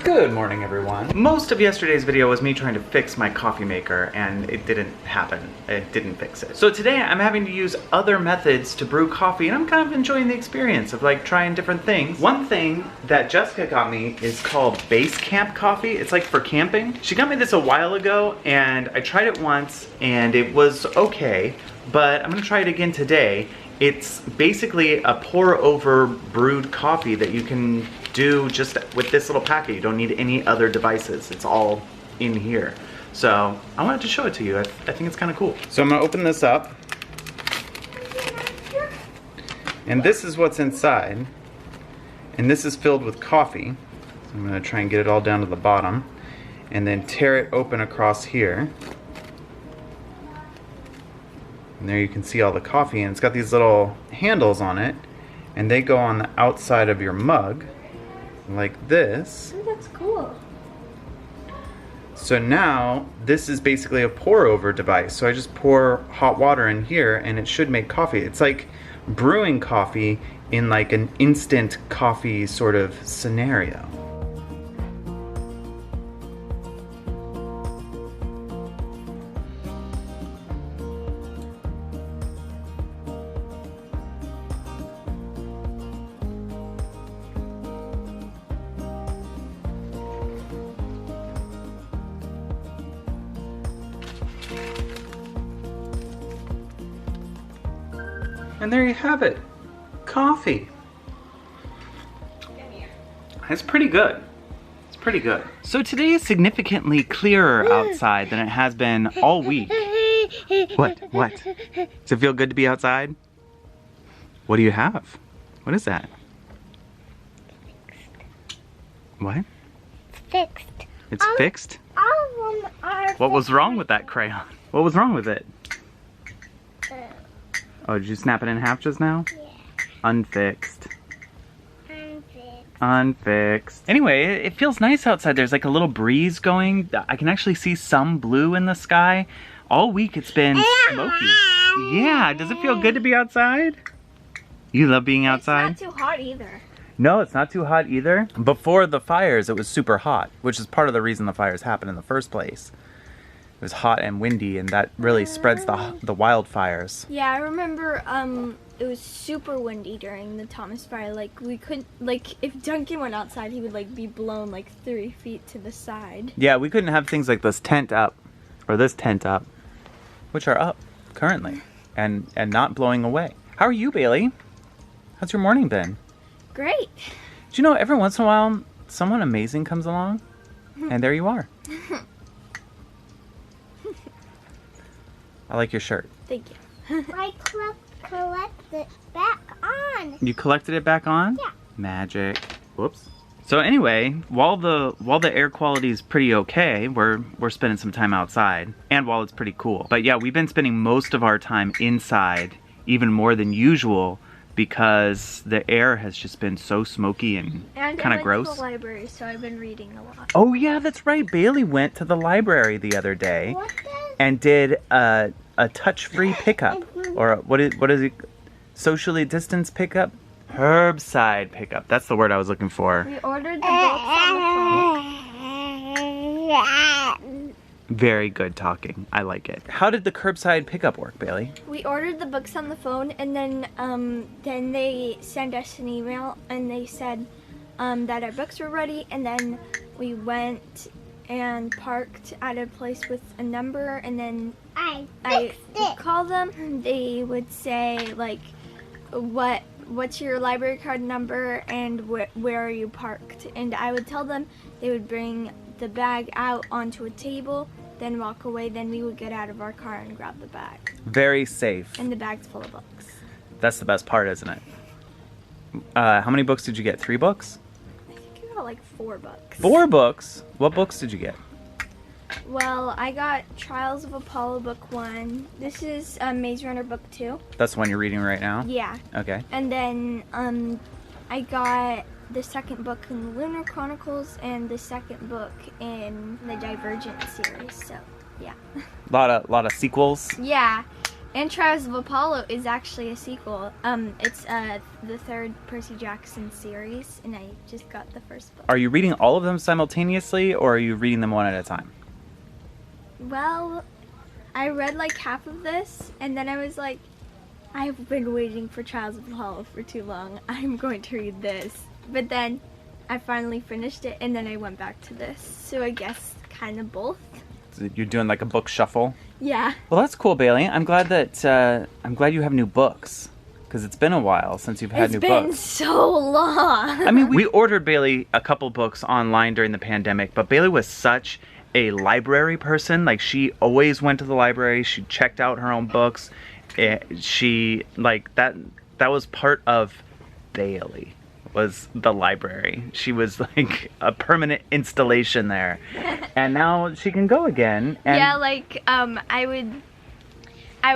Good morning, everyone. Most of yesterday's video was me trying to fix my coffee maker, and it didn't happen. It didn't fix it. So today I'm having to use other methods to brew coffee, and I'm kind of enjoying the experience of like trying different things. One thing that Jessica got me is called base camp coffee. It's like for camping. She got me this a while ago, and I tried it once, and it was okay, but I'm gonna try it again today. It's basically a pour over brewed coffee that you can do just with this little packet. You don't need any other devices. It's all in here. So I wanted to show it to you. I think it's kind of cool. So I'm gonna open this up. And this is what's inside. And this is filled with coffee. So I'm gonna try and get it all down to the bottom. And then tear it open across here. And there you can see all the coffee, and it's got these little handles on it, and they go on the outside of your mug, like this. Oh, that's cool. So now, this is basically a pour-over device. So I just pour hot water in here, and it should make coffee. It's like brewing coffee in like an instant coffee sort of scenario. And there you have it, coffee. It's pretty good. It's pretty good. So today is significantly clearer outside than it has been all week. What? What? Does it feel good to be outside? What do you have? What is that? What? Fixed. It's fixed? All of them are What was wrong with that crayon? What was wrong with it? Oh, did you snap it in half just now? Yeah. Unfixed. Unfixed. Unfixed. Anyway, it feels nice outside. There's like a little breeze going. I can actually see some blue in the sky. All week it's been smoky. Yeah, does it feel good to be outside? You love being outside? It's not too hot either. No, it's not too hot either. Before the fires, it was super hot, which is part of the reason the fires happened in the first place. It was hot and windy, and that really spreads the wildfires. Yeah, I remember it was super windy during the Thomas fire. Like we couldn't, like if Duncan went outside, he would like be blown like 3 feet to the side. Yeah, we couldn't have things like this tent up, or this tent up, which are up currently, and not blowing away. How are you, Bailey? How's your morning been? Great. Do you know, every once in a while, someone amazing comes along, and there you are. I like your shirt. Thank you. I collect it back on. You collected it back on? Yeah. Magic. Whoops. So anyway, while the air quality is pretty okay, we're spending some time outside, and while it's pretty cool. But yeah, we've been spending most of our time inside, even more than usual, because the air has just been so smoky and kind of gross. And I went to the library, so I've been reading a lot. Oh yeah, that's right. Bailey went to the library the other day and did a touch-free pickup, or what is it? Socially distanced pickup? Curbside pickup. That's the word I was looking for. We ordered the books on the phone. Very good talking. I like it. How did the curbside pickup work, Bailey? We ordered the books on the phone, and then they sent us an email, and they said that our books were ready, and then we went and parked at a place with a number, and then I would call them, and they would say like, what's your library card number and where are you parked? And I would tell them. They would bring the bag out onto a table, then walk away. Then we would get out of our car and grab the bag. Very safe. And the bag's full of books. That's the best part, isn't it? How many books did you get? 3 books? I think I got like 4 books. 4 books? What books did you get? Well, I got Trials of Apollo book 1. This is Maze Runner book 2. That's the one you're reading right now? Yeah. Okay. And then I got the second book in the Lunar Chronicles and the second book in the Divergent series. So, yeah. Lot of sequels. Yeah. And Trials of Apollo is actually a sequel. It's the third Percy Jackson series, and I just got the first book. Are you reading all of them simultaneously, or are you reading them one at a time? Well, I read like half of this, and then I was like, I've been waiting for Trials of Apollo for too long. I'm going to read this. But then I finally finished it, and then I went back to this. So I guess kind of both. So you're doing like a book shuffle? Yeah. Well, that's cool, Bailey. I'm glad you have new books, because it's been a while since you've had new books. It's been so long. I mean, we ordered Bailey a couple books online during the pandemic, but Bailey was such a library person. Like, she always went to the library. She checked out her own books. She, like, that was part of Bailey, was the library. She was like a permanent installation there. And now she can go again. And yeah, like, I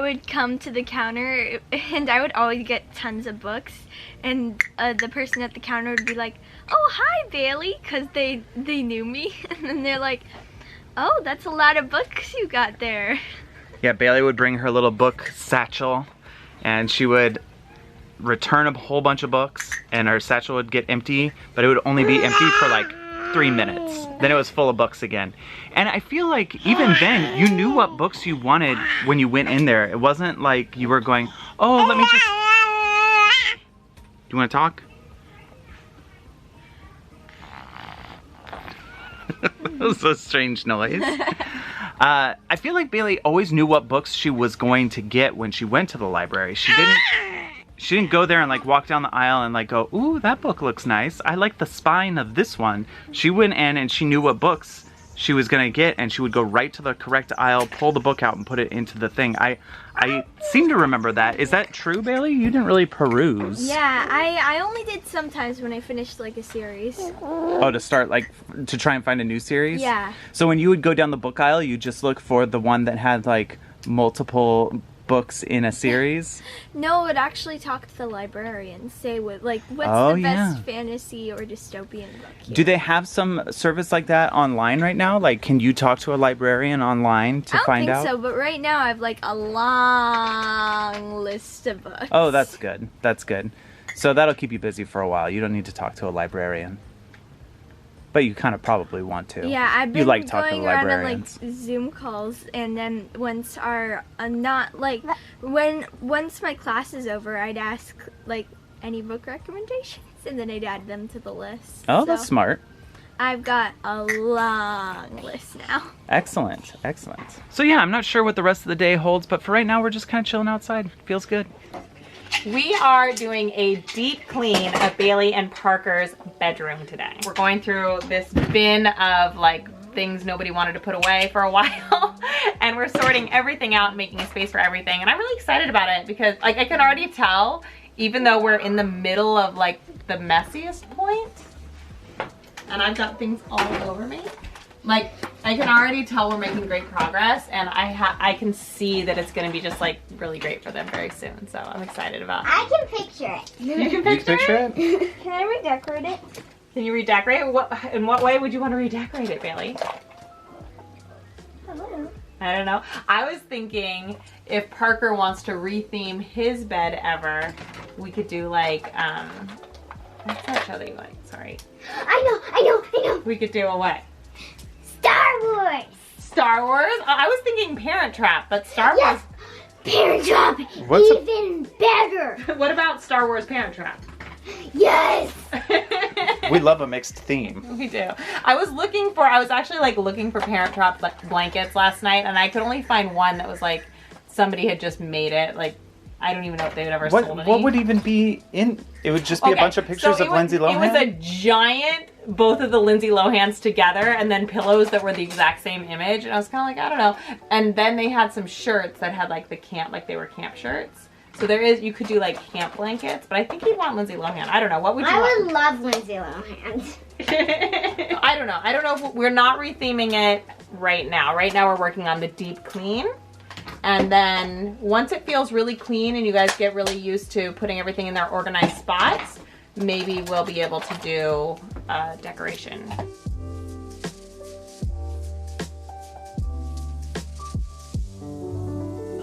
would come to the counter, and I would always get tons of books, and the person at the counter would be like, "Oh, hi, Bailey," because they knew me, and then they're like, "Oh, that's a lot of books you got there." Yeah, Bailey would bring her little book satchel, and she would return a whole bunch of books, and her satchel would get empty, but it would only be empty for like 3 minutes. Then it was full of books again. And I feel like even then, you knew what books you wanted when you went in there. It wasn't like you were going, oh, let me just... Do you want to talk? That was a strange noise. I feel like Bailey always knew what books she was going to get when she went to the library. She didn't go there and like walk down the aisle and like go, ooh, that book looks nice. I like the spine of this one. She went in and she knew what books she was gonna get, and she would go right to the correct aisle, pull the book out, and put it into the thing. I seem to remember that. Is that true, Bailey? You didn't really peruse. Yeah, I only did sometimes when I finished like a series. Oh, to start like, to try and find a new series? Yeah. So when you would go down the book aisle, you just look for the one that had like multiple books in a series? No, it would actually talk to the librarian, say what's Oh, the yeah. best fantasy or dystopian book here. Do they have some service like that online right now? Like, can you talk to a librarian online to find out? I don't think so, but right now I have like a long list of books. Oh, that's good. That's good. So that'll keep you busy for a while. You don't need to talk to a librarian. But you kind of probably want to. Yeah, I've been you like talking going to around on librarians. like Zoom calls, and then once our once my class is over, I'd ask like any book recommendations, and then I'd add them to the list. Oh, that's smart. I've got a long list now. Excellent, excellent. So yeah, I'm not sure what the rest of the day holds, but for right now, we're just kind of chilling outside. Feels good. We are doing a deep clean of Bailey and Parker's bedroom today. We're going through this bin of like things nobody wanted to put away for a while, and we're sorting everything out and making a space for everything. And I'm really excited about it because like I can already tell, even though we're in the middle of like the messiest point, and I've got things all over me, like I can already tell we're making great progress, and I can see that it's gonna be just like really great for them very soon. So I'm excited about it. I can picture it. You can picture it? Can I redecorate it? Can you redecorate it? In what way would you want to redecorate it, Bailey? I don't know. I was thinking if Parker wants to retheme his bed ever, we could do like, what's that show that you like? Sorry. I know. We could do a what? Star Wars. Star Wars? I was thinking Parent Trap, but Star Yes. Parent Trap. What's a- even better. Wars. What about Star Wars Parent Trap? Yes. We love a mixed theme. We do. I was actually like looking for Parent Trap blankets last night, and I could only find one that was like somebody had just made it. Like I don't even know if they would ever sold any. What would even be in? It would just be a bunch of pictures of Lindsay Lohan? It was a giant, both of the Lindsay Lohans together, and then pillows that were the exact same image. And I was kind of like, I don't know. And then they had some shirts that had like the camp, like they were camp shirts. So you could do like camp blankets, but I think you'd want Lindsay Lohan. I don't know. What would you want? I would love Lindsay Lohan. I don't know. I don't know if we're not retheming it right now. Right now we're working on the deep clean. And then once it feels really clean and you guys get really used to putting everything in their organized spots, maybe we'll be able to do decoration.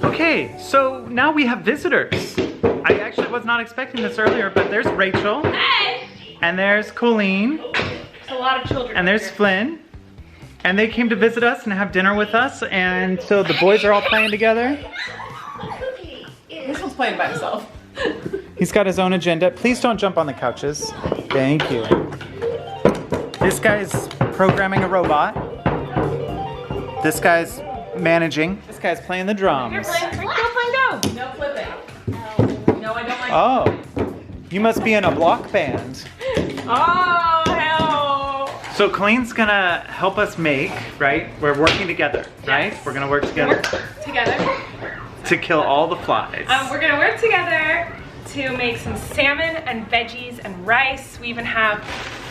Okay, so now we have visitors. I actually was not expecting this earlier, but there's Rachel. Hey! And there's Colleen. There's a lot of children. And there's here. Flynn. And they came to visit us and have dinner with us. And so the boys are all playing together. This one's playing by himself. He's got his own agenda. Please don't jump on the couches. Thank you. This guy's programming a robot. This guy's managing. This guy's playing the drums. Here, Flynn. Go, Flynn, go. No flipping. No, I don't like Oh, you must be in a block band. Oh, hell. So Colleen's gonna help us make, right? We're working together, right? Yes. We're gonna work together Together. to kill all the flies. We're gonna work together to make some salmon and veggies and rice. We even have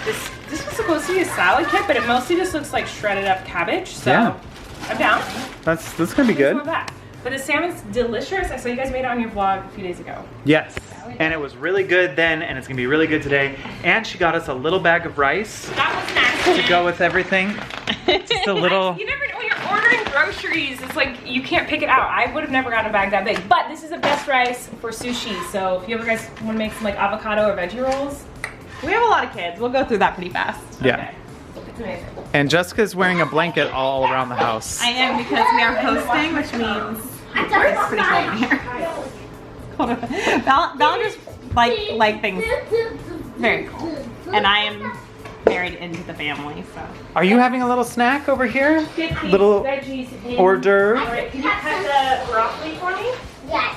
this. This was supposed to be a salad kit, but it mostly just looks like shredded up cabbage. So Yeah. I'm down. That's gonna be Let's good. go back. But the salmon's delicious. I saw you guys made it on your vlog a few days ago. Yes. And it was really good then, and it's gonna be really good today. And she got us a little bag of rice That was nasty. to go with everything. Just a little. You never know when you're ordering groceries. It's like you can't pick it out. I would have never gotten a bag that big. But this is the best rice for sushi. So if you ever guys want to make some like avocado or veggie rolls, we have a lot of kids. We'll go through that pretty fast. Yeah. Okay. It's amazing. And Jessica's wearing a blanket all around the house. I am because we are hosting, which means it's pretty cold in here. Hold on. Ballinger's like things very cold, and I am married into the family, so. Are you having a little snack over here? Little veggies in. hors d'oeuvre. All right, can you cut the broccoli for me? Yes.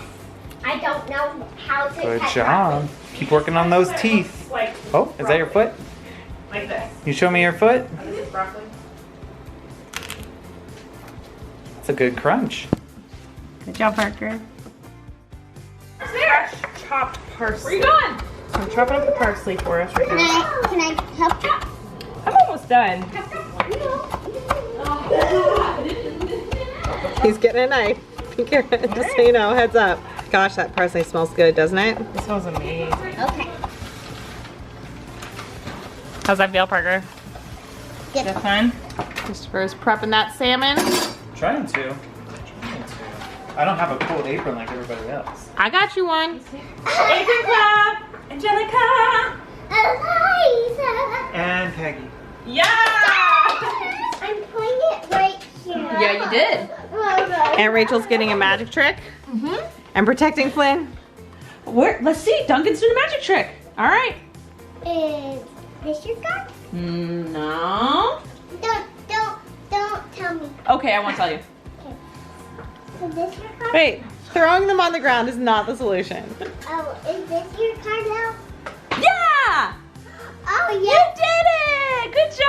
I don't know how to Good cut job. Keep working on those teeth. Like Oh, is that your foot? like this. You show me your foot? This is broccoli. It's a good crunch. Good job, Parker. Fresh chopped parsley. Where you going? I'm chopping up the parsley for us right now. Can I help you? I'm almost done. He's getting a knife. Just so you know, heads up. Gosh, that parsley smells good, doesn't it? This smells amazing. Okay. How's that feel, Parker? Good. Is that fun? Christopher's prepping that salmon. Trying to. I don't have a cold apron like everybody else. I got you one. Apron Club! Angelica! Eliza! And Peggy. Yeah! I'm putting it right here. Yeah, you did. Aunt Rachel's getting a magic trick. And protecting Flynn. Let's see. Duncan's doing a magic trick. All right. Is this your card? No. Don't tell me. Okay, I won't tell you. Is this your card? Wait, throwing them on the ground is not the solution. Oh, is this your card now? Yeah! Oh, You yeah. did it! Good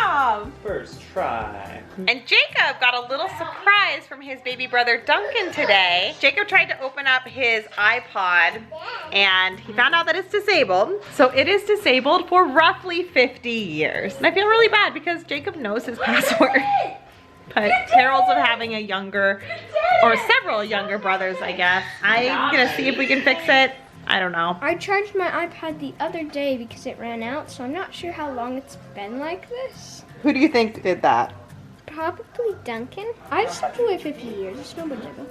job! First try. And Jacob got a little surprise from his baby brother Duncan today. Jacob tried to open up his iPod and he found out that it's disabled. So it is disabled for roughly 50 years. And I feel really bad because Jacob knows his password. But perils of having a younger, or several younger brothers, I guess. I'm gonna see if we can fix it. I don't know. I charged my iPad the other day because it ran out, so I'm not sure how long it's been like this. Who do you think did that? Probably Duncan. I just have to wait 50 years. It's no big deal.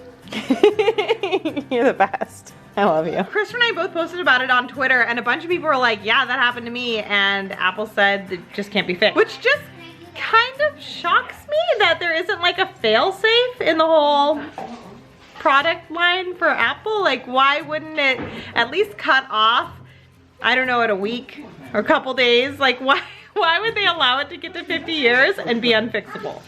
You're the best. I love you. Chris and I both posted about it on Twitter and a bunch of people were like, yeah, that happened to me, and Apple said it just can't be fixed. Which just kind of shocks me that there isn't like a fail-safe in the whole product line for Apple. Like, why wouldn't it at least cut off, I don't know, at a week or a couple days? Like, why would they allow it to get to 50 years and be unfixable?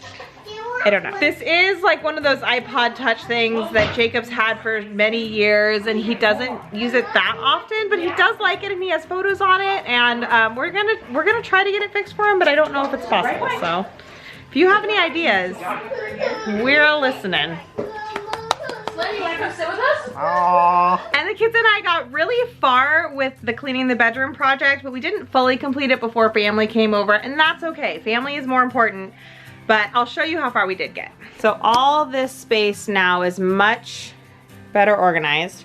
I don't know. This is like one of those iPod Touch things that Jacob's had for many years, and he doesn't use it that often, but he does like it and he has photos on it, and we're gonna try to get it fixed for him, but I don't know if it's possible. So if you have any ideas, we're listening. Flynn, you want to come sit with us? Aww. And the kids and I got really far with the cleaning the bedroom project, but we didn't fully complete it before family came over, and that's okay. Family is more important. But I'll show you how far we did get. So all this space now is much better organized.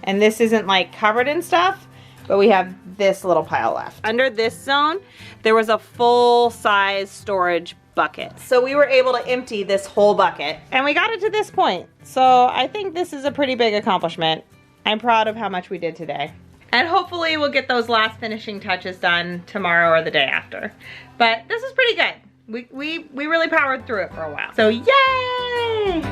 And this isn't like covered in stuff, but we have this little pile left. Under this zone, there was a full-size storage bucket. So we were able to empty this whole bucket, and we got it to this point. So I think this is a pretty big accomplishment. I'm proud of how much we did today. And hopefully we'll get those last finishing touches done tomorrow or the day after. But this is pretty good. We really powered through it for a while. So yay!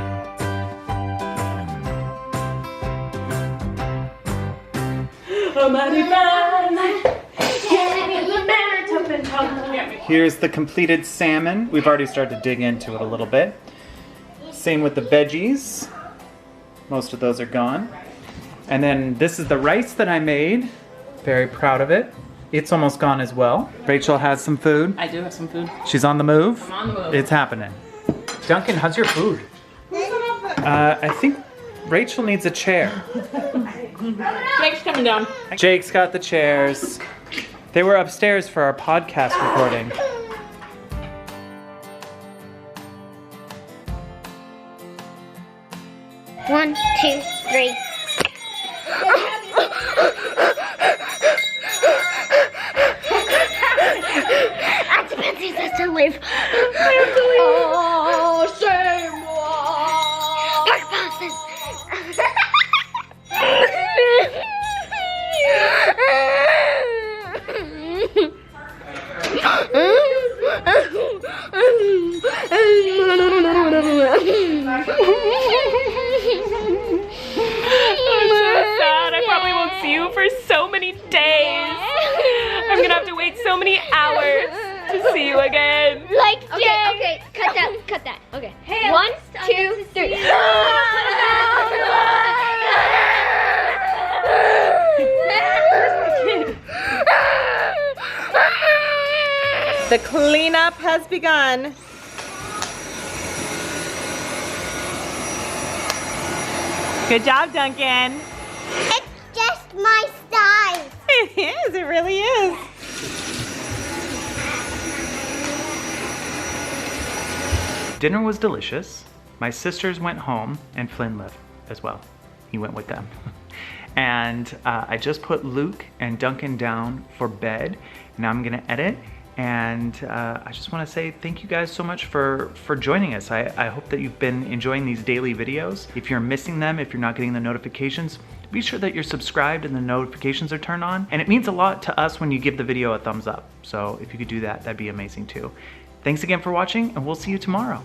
Here's the completed salmon. We've already started to dig into it a little bit. Same with the veggies. Most of those are gone. And then this is the rice that I made. Very proud of it. It's almost gone as well. Rachel has some food. I do have some food. She's on the move. I'm on the move. It's happening. Duncan, how's your food? I think Rachel needs a chair. Jake's coming down. Jake's got the chairs. They were upstairs for our podcast recording. One, two, three. Occupancy says to leave. Oh, shame. Park Boston. Sad. I probably won't see you for so many days. I'm gonna have to wait so many hours to see you again. Like, okay, cut that. Okay. Hey, 1, 2, 3. The cleanup has begun. Good job, Duncan. It's just my size. It is, it really is. Dinner was delicious. My sisters went home and Flynn left as well. He went with them. And I just put Luke and Duncan down for bed. Now I'm gonna edit. And I just want to say thank you guys so much for joining us. I hope that you've been enjoying these daily videos. If you're missing them, if you're not getting the notifications, be sure that you're subscribed and the notifications are turned on. And it means a lot to us when you give the video a thumbs up. So if you could do that, that'd be amazing too. Thanks again for watching, and we'll see you tomorrow.